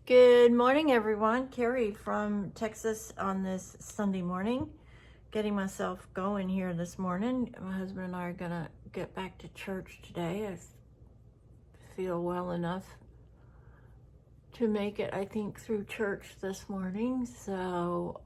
Good morning, everyone. Carrie from Texas on this Sunday morning. Getting myself going here this morning. My husband and I are gonna get back to church today. I feel well enough to make it, I think, through church this morning. So,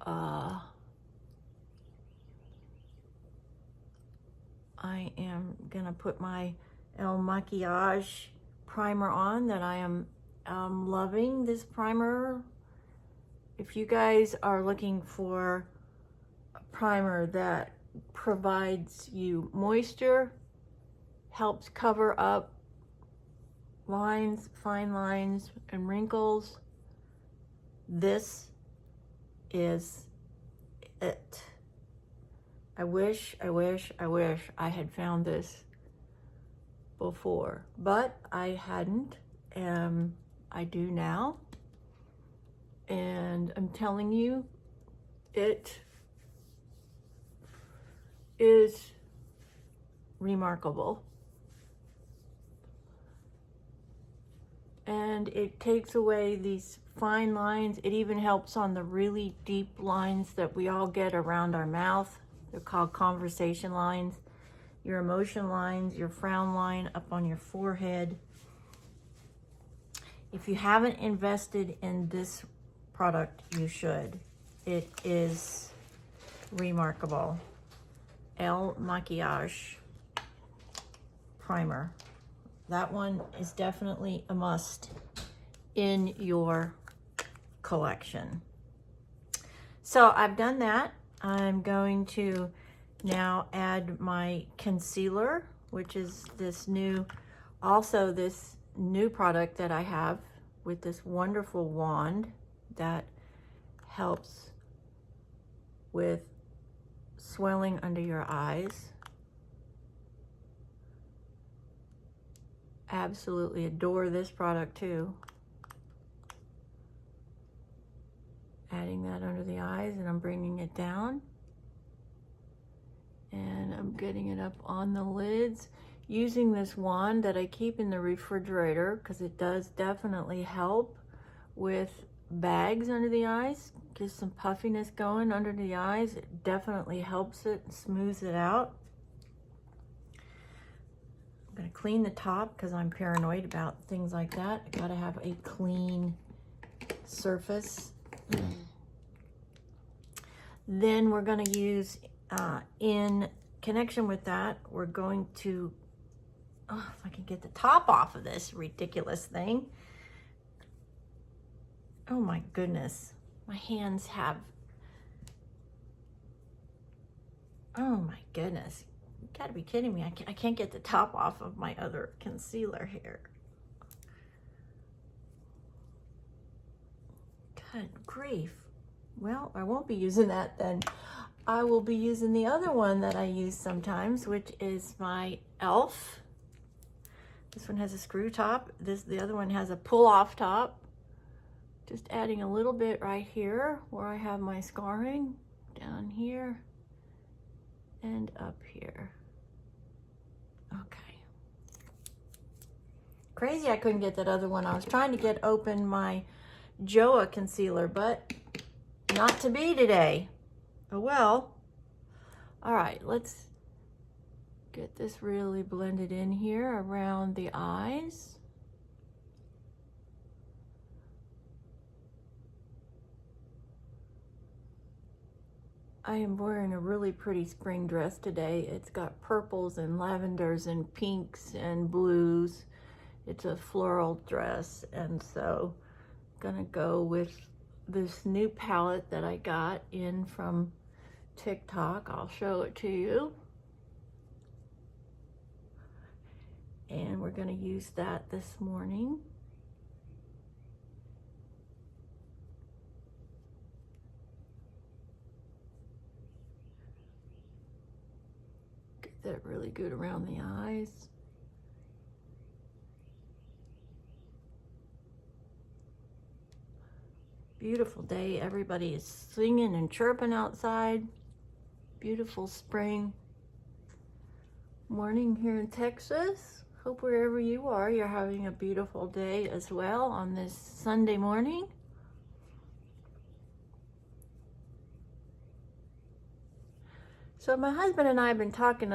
I am gonna put my El Maquillage primer on that I am loving this primer. If you guys are looking for a primer that provides you moisture, helps cover up lines, fine lines, and wrinkles, this is it. I wish I had found this before, but I hadn't. I do now. And I'm telling you, it is remarkable. And it takes away these fine lines. It even helps on the really deep lines that we all get around our mouth. They're called conversation lines. Your emotion lines, your frown line up on your forehead. If you haven't invested in this product, you should. It is remarkable. El Maquillage primer. That one is definitely a must in your collection. So I've done that. I'm going to now add my concealer, which is this new product that I have with this wonderful wand that helps with swelling under your eyes. Absolutely adore this product too. Adding that under the eyes, and I'm bringing it down. And I'm getting it up on the lids using this wand that I keep in the refrigerator because it does definitely help with bags under the eyes. Gives some puffiness going under the eyes. It definitely helps it, smooths it out. I'm gonna clean the top because I'm paranoid about things like that. I gotta have a clean surface. Then we're gonna use, in connection with that, we're going to, if I can get the top off of this ridiculous thing. Oh my goodness, my hands have, oh my goodness. You gotta be kidding me. I can't get the top off of my other concealer here. Good grief. Well, I won't be using that then. I will be using the other one that I use sometimes, which is my e.l.f. This one has a screw top. The other one has a pull-off top. Just adding a little bit right here where I have my scarring, down here and up here. Okay. Crazy I couldn't get that other one. I was trying to get open my JOAH concealer, but not to be today. Oh well. All right, let's get this really blended in here around the eyes. I am wearing a really pretty spring dress today. It's got purples and lavenders and pinks and blues. It's a floral dress, and so I'm gonna go with this new palette that I got in from TikTok. I'll show it to you. And we're gonna use that this morning. Get that really good around the eyes. Beautiful day. Everybody is singing and chirping outside. Beautiful spring morning here in Texas. Hope wherever you are, you're having a beautiful day as well on this Sunday morning. So my husband and I have been talking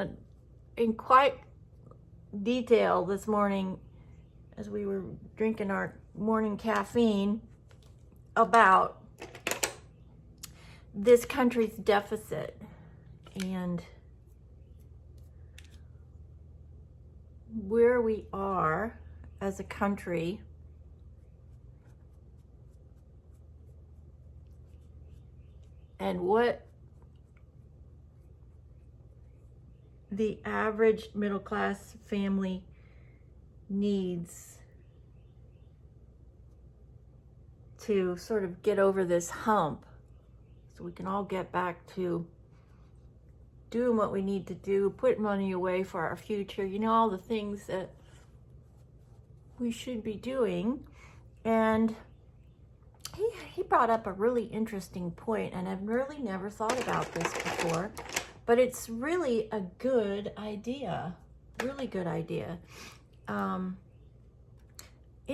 in quite detail this morning as we were drinking our morning caffeine about this country's deficit and where we are as a country and what the average middle class family needs to sort of get over this hump so we can all get back to doing what we need to do, put money away for our future, you know, all the things that we should be doing. And he brought up a really interesting point, and I've really never thought about this before, but it's really a good idea, really good idea. In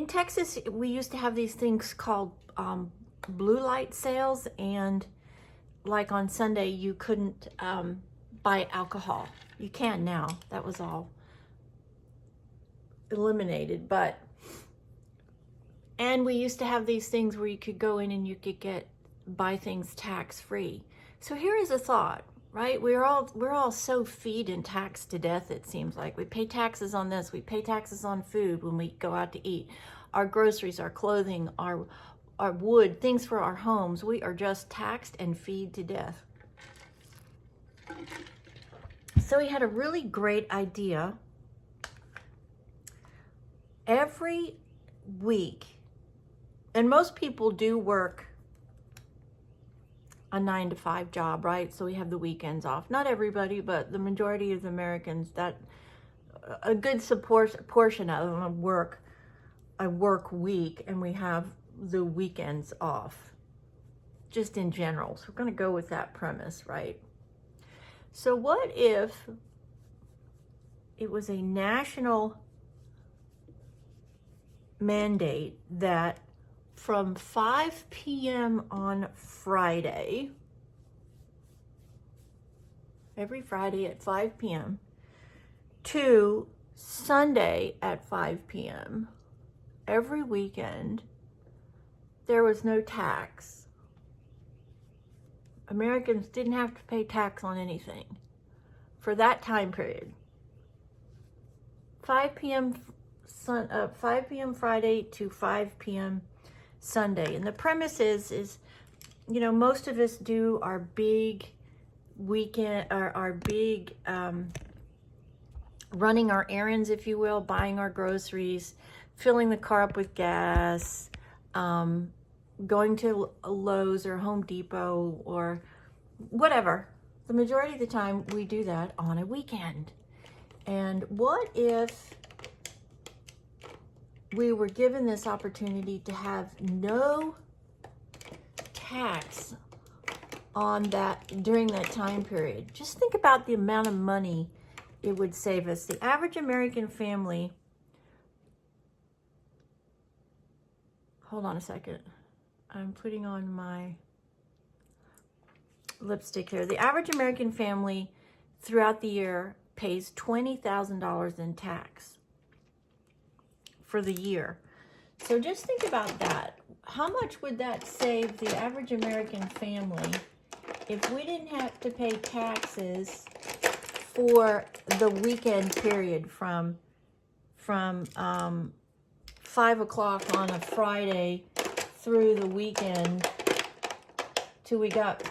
Texas, we used to have these things called blue light sales, and like on Sunday, you couldn't buy alcohol. You can now. That was all eliminated, and we used to have these things where you could go in and you could buy things tax-free. So here is a thought, right? We're all so feed and taxed to death, it seems like. We pay taxes on this, we pay taxes on food when we go out to eat. Our groceries, our clothing, our wood, things for our homes, we are just taxed and feed to death. So he had a really great idea. Every week, and most people do work a 9-to-5 job, right? So we have the weekends off. Not everybody, but the majority of Americans, that a good portion of them work a work week, and we have the weekends off, just in general. So we're going to go with that premise, right? So what if it was a national mandate that from 5 p.m. on Friday, every Friday at 5 p.m. to Sunday at 5 p.m., every weekend, there was no tax. Americans didn't have to pay tax on anything for that time period. 5 p.m. 5 p.m. Friday to 5 p.m. Sunday. And the premise is, you know, most of us do our big weekend, our big running our errands, if you will, buying our groceries, filling the car up with gas, going to Lowe's or Home Depot or whatever. The majority of the time we do that on a weekend. And what if we were given this opportunity to have no tax on that during that time period? Just think about the amount of money it would save us. The average American family, hold on a second. I'm putting on my lipstick here. The average American family throughout the year pays $20,000 in tax for the year. So just think about that. How much would that save the average American family if we didn't have to pay taxes for the weekend period from 5 o'clock on a Friday through the weekend till we got,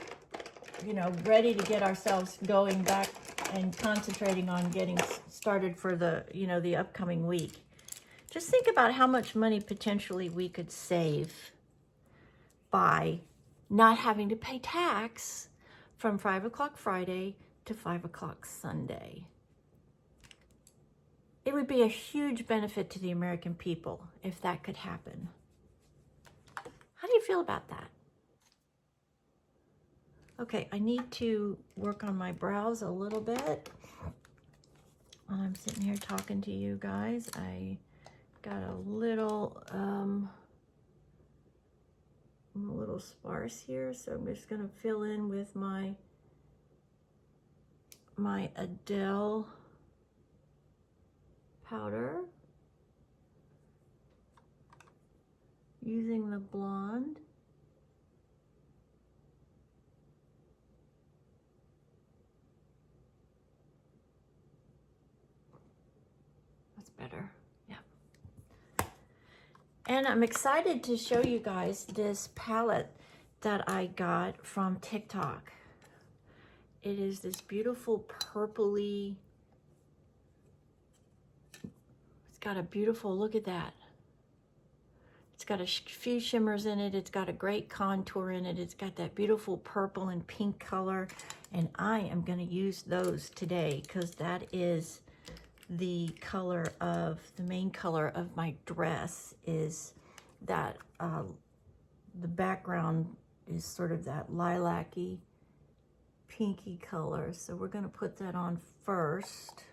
you know, ready to get ourselves going back and concentrating on getting started for the, you know, the upcoming week? Just think about how much money potentially we could save by not having to pay tax from 5 o'clock Friday to 5 o'clock Sunday. It would be a huge benefit to the American people if that could happen. How do you feel about that? Okay, I need to work on my brows a little bit. while I'm sitting here talking to you guys, I got a little I'm a little sparse here, so I'm just going to fill in with my Adele powder using the blonde. That's better. And I'm excited to show you guys this palette that I got from TikTok. It is this beautiful purpley, it's got a beautiful, look at that. It's got a few shimmers in it. It's got a great contour in it. It's got that beautiful purple and pink color. And I am gonna use those today because that is the color of, the main color of my dress is that, the background is sort of that lilac-y, pinky color. So we're gonna put that on first.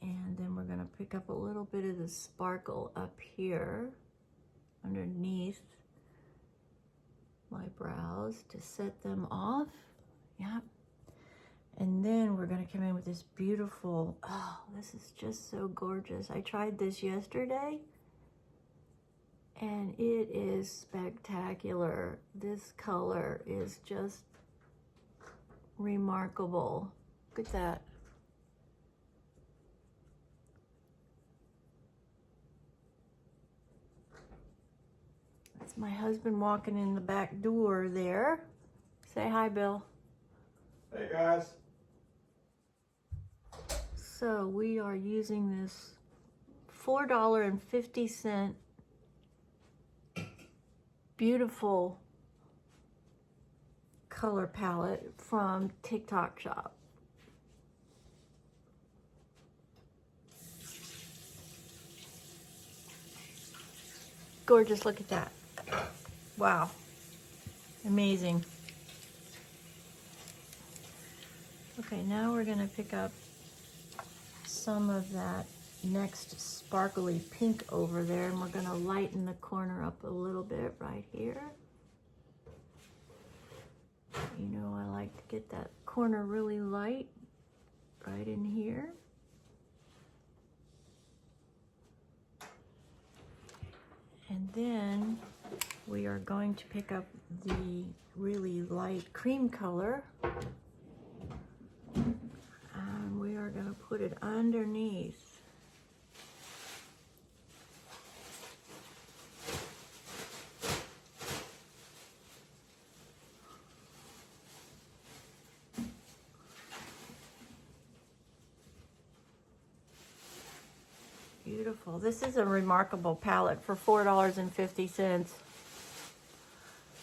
And then we're gonna pick up a little bit of the sparkle up here underneath my brows to set them off. Yep. And then we're gonna come in with this beautiful, oh, this is just so gorgeous. I tried this yesterday and it is spectacular. This color is just remarkable. Look at that. That's my husband walking in the back door there. Say hi, Bill. Hey guys. So we are using this $4.50 beautiful color palette from TikTok Shop. Gorgeous, look at that. Wow, amazing. Okay, now we're gonna pick up some of that next sparkly pink over there, and we're gonna lighten the corner up a little bit right here. You know, I like to get that corner really light right in here. And then we are going to pick up the really light cream color. And we are going to put it underneath. Beautiful. This is a remarkable palette for $4.50.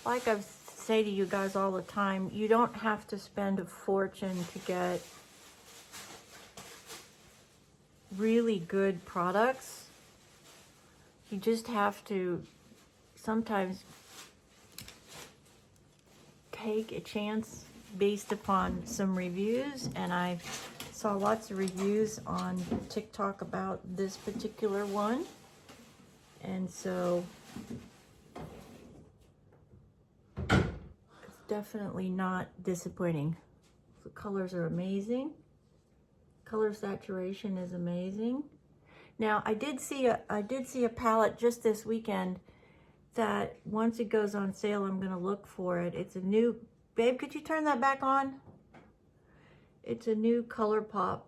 Like I say to you guys all the time, you don't have to spend a fortune to get really good products. You just have to sometimes take a chance based upon some reviews, and I saw lots of reviews on TikTok about this particular one, and so it's definitely not disappointing. The colors are amazing. Color saturation is amazing. Now I did see a palette just this weekend that once it goes on sale, I'm gonna look for it. It's a new, babe, could you turn that back on? It's a new ColourPop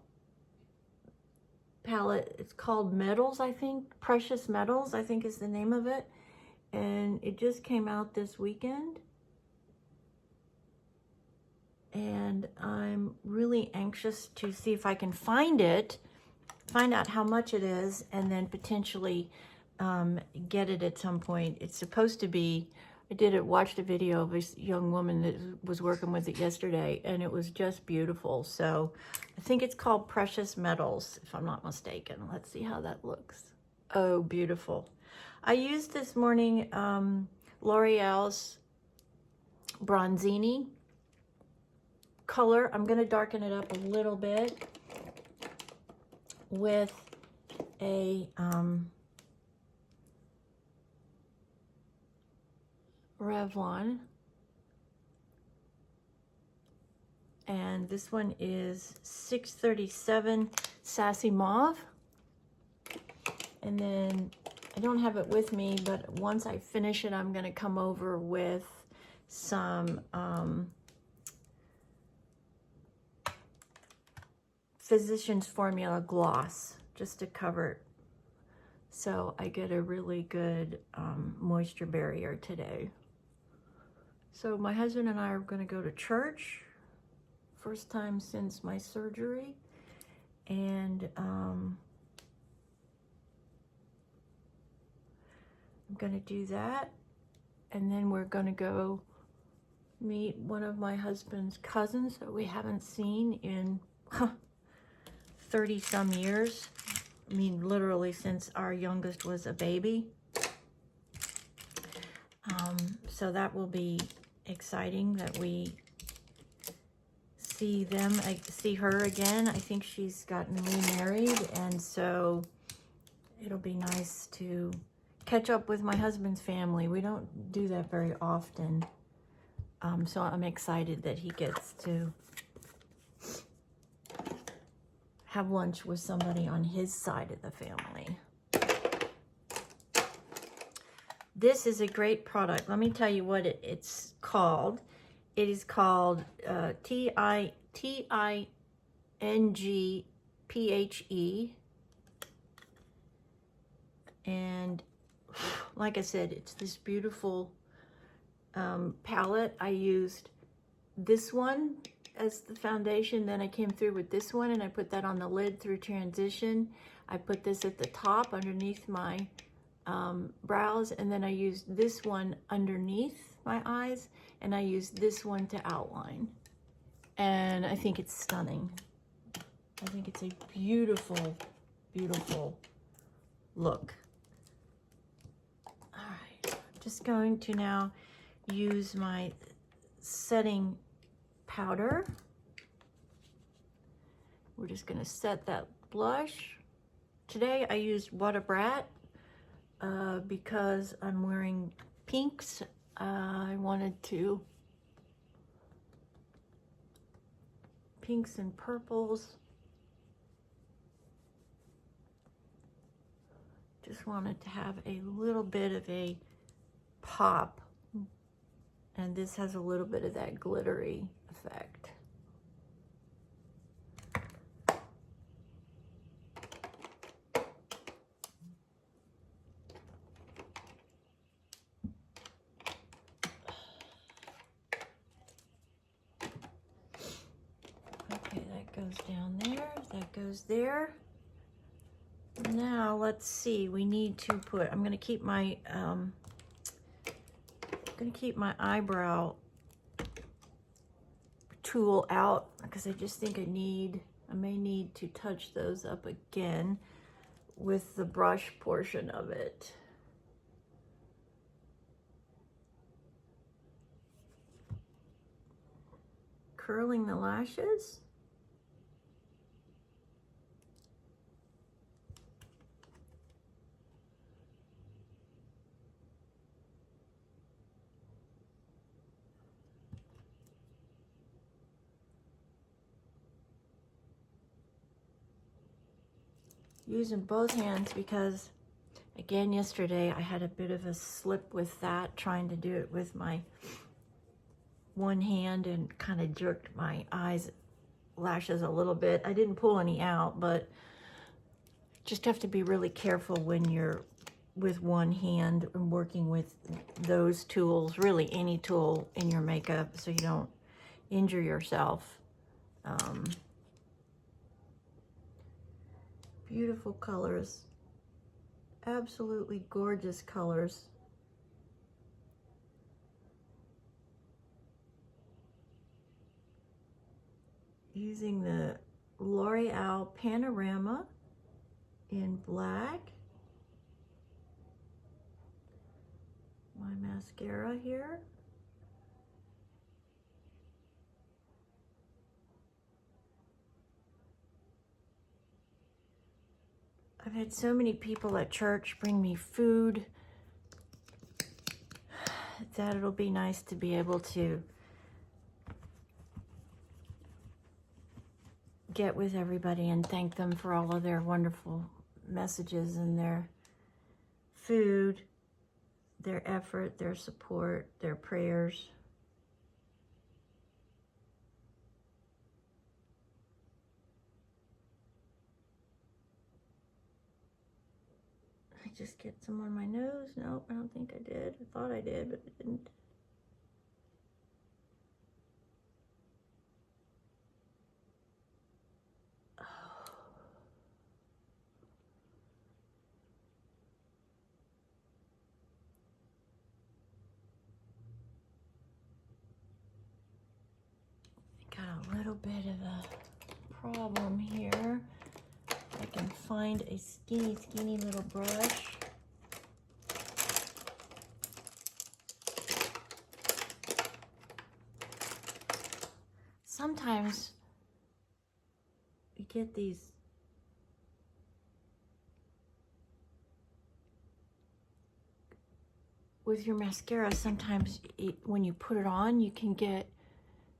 palette. It's called Metals, I think. Precious Metals, I think is the name of it. And it just came out this weekend. And I'm really anxious to see if I can find it, find out how much it is, and then potentially get it at some point. It's supposed to be, watched a video of a young woman that was working with it yesterday, and it was just beautiful. So I think it's called Precious Metals, if I'm not mistaken. Let's see how that looks. Oh, beautiful. I used this morning L'Oreal's Bronzini. color. I'm going to darken it up a little bit with a Revlon. And this one is 637 Sassy Mauve. And then I don't have it with me, but once I finish it, I'm going to come over with some Physicians Formula gloss just to cover it, so I get a really good moisture barrier today. So my husband and I are going to go to church, first time since my surgery, and I'm going to do that, and then we're going to go meet one of my husband's cousins that we haven't seen in 30 some years. I mean, literally since our youngest was a baby. So that will be exciting that we see her again. I think she's gotten remarried, and so it'll be nice to catch up with my husband's family. We don't do that very often. So I'm excited that he gets to have lunch with somebody on his side of the family. This is a great product. Let me tell you what it's called. It is called TINGPHE. And like I said, it's this beautiful palette. I used this one as the foundation, then I came through with this one and I put that on the lid through transition. I put this at the top underneath my brows, and then I used this one underneath my eyes, and I used this one to outline. And I think it's stunning. I think it's a beautiful, beautiful look. All right, I'm just going to now use my setting powder. We're just going to set that blush. Today I used What a Brat because I'm wearing pinks. I wanted to pinks and purples. Just wanted to have a little bit of a pop, and this has a little bit of that glittery effect. Okay, that goes down there, that goes there. Now let's see, we need to put, I'm gonna keep my eyebrow tool out because I just think I may need to touch those up again with the brush portion of it. Curling the lashes. Using both hands because, again, yesterday I had a bit of a slip with that, trying to do it with my one hand and kind of jerked my lashes a little bit. I didn't pull any out, but just have to be really careful when you're with one hand and working with those tools, really any tool in your makeup, so you don't injure yourself. Beautiful colors, absolutely gorgeous colors. Using the L'Oreal Panorama in black. My mascara here. I've had so many people at church bring me food that it'll be nice to be able to get with everybody and thank them for all of their wonderful messages and their food, their effort, their support, their prayers. I just get some on my nose. Nope, I don't think I did. I thought I did, but I didn't. Got a little bit of a problem here. I can find a skinny little brush. Sometimes you get these with your mascara. Sometimes when you put it on, you can get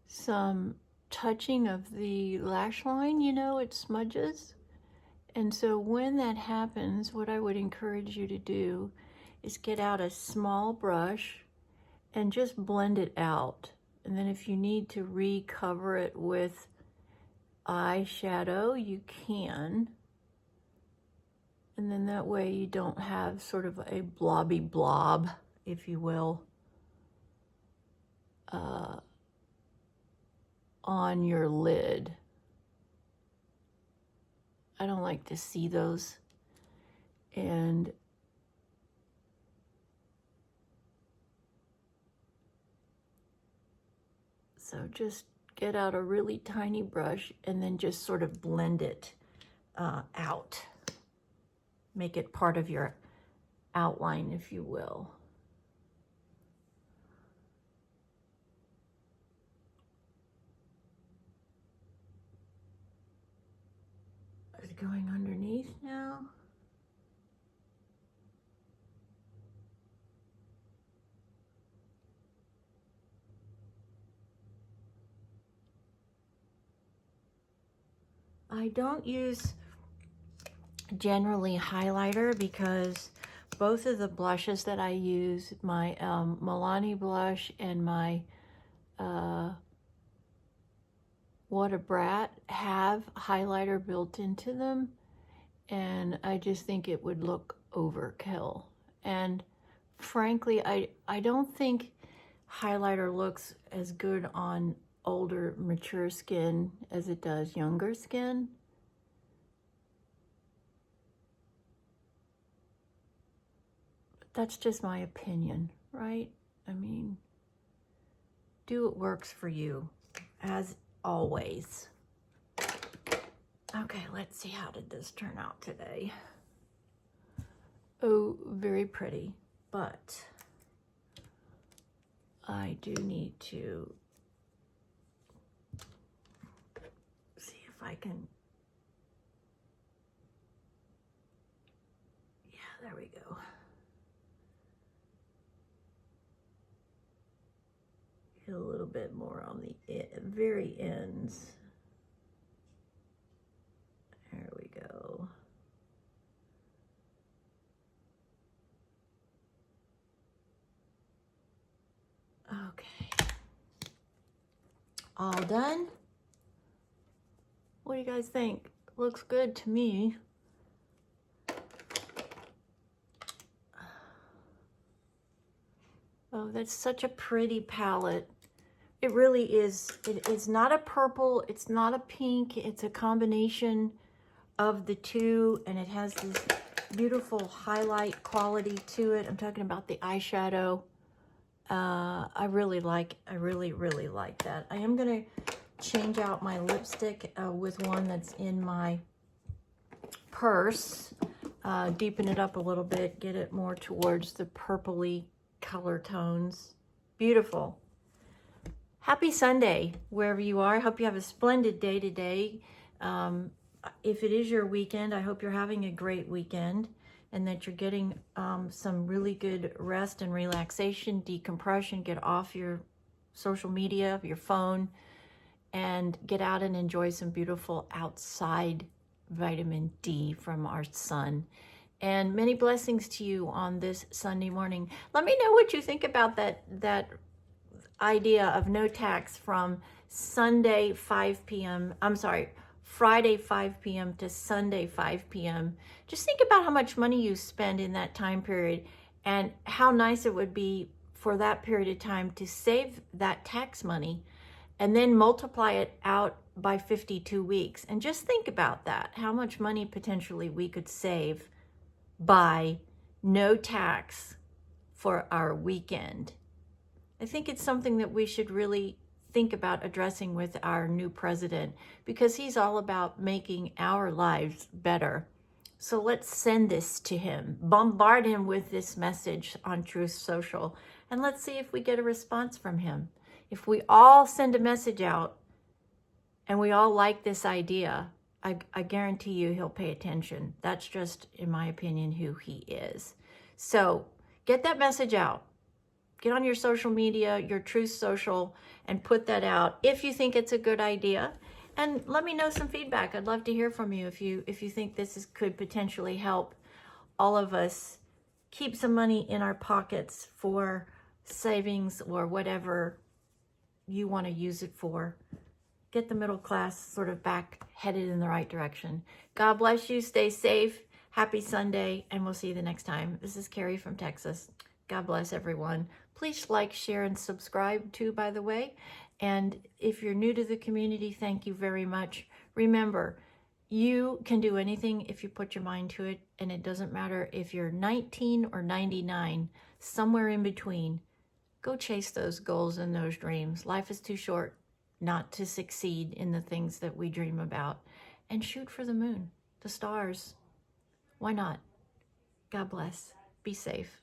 some touching of the lash line, you know, it smudges. And so when that happens, what I would encourage you to do is get out a small brush and just blend it out. And then if you need to recover it with eyeshadow, you can. And then that way you don't have sort of a blobby blob, if you will, on your lid. I don't like to see those. And so just get out a really tiny brush and then just sort of blend it out. Make it part of your outline, if you will. Is it going underneath now? I don't use generally highlighter because both of the blushes that I use, my Milani blush and my What a Brat, have highlighter built into them, and I just think it would look overkill. And frankly, I don't think highlighter looks as good on older, mature skin as it does younger skin. But that's just my opinion, right? I mean, do what works for you, as always. Okay, let's see, how did this turn out today? Oh, very pretty, but I do need to see if I can, yeah, there we go. Get a little bit more on the very ends. There we go. Okay. All done? What do you guys think? Looks good to me. Oh, that's such a pretty palette. It really is. It's not a purple, it's not a pink, it's a combination of the two, and it has this beautiful highlight quality to it. I'm talking about the eyeshadow. I really like that. I am gonna change out my lipstick with one that's in my purse, deepen it up a little bit, get it more towards the purpley color tones. Beautiful. Happy Sunday, wherever you are. I hope you have a splendid day today. if it is your weekend, I hope you're having a great weekend and that you're getting some really good rest and relaxation, decompression, get off your social media, your phone, and get out and enjoy some beautiful outside vitamin D from our sun. And many blessings to you on this Sunday morning. Let me know what you think about that idea of no tax from Sunday 5 p.m. I'm sorry, Friday 5 p.m. to Sunday 5 p.m. Just think about how much money you spend in that time period and how nice it would be for that period of time to save that tax money and then multiply it out by 52 weeks. And just think about that, how much money potentially we could save by no tax for our weekend. I think it's something that we should really think about addressing with our new president because he's all about making our lives better. So let's send this to him, bombard him with this message on Truth Social, and let's see if we get a response from him. If we all send a message out and we all like this idea, I guarantee you he'll pay attention. That's just, in my opinion, who he is. So get that message out. Get on your social media, your Truth Social, and put that out if you think it's a good idea. And let me know some feedback. I'd love to hear from you if you think this could potentially help all of us keep some money in our pockets for savings or whatever you want to use it for. Get the middle class sort of back headed in the right direction. God bless you. Stay safe. Happy Sunday, and we'll see you the next time. This is Carrie from Texas. God bless everyone. Please like, share, and subscribe too, by the way. And if you're new to the community, thank you very much. Remember, you can do anything if you put your mind to it, and it doesn't matter if you're 19 or 99, somewhere in between. Go chase those goals and those dreams. Life is too short not to succeed in the things that we dream about. And shoot for the moon, the stars. Why not? God bless. Be safe.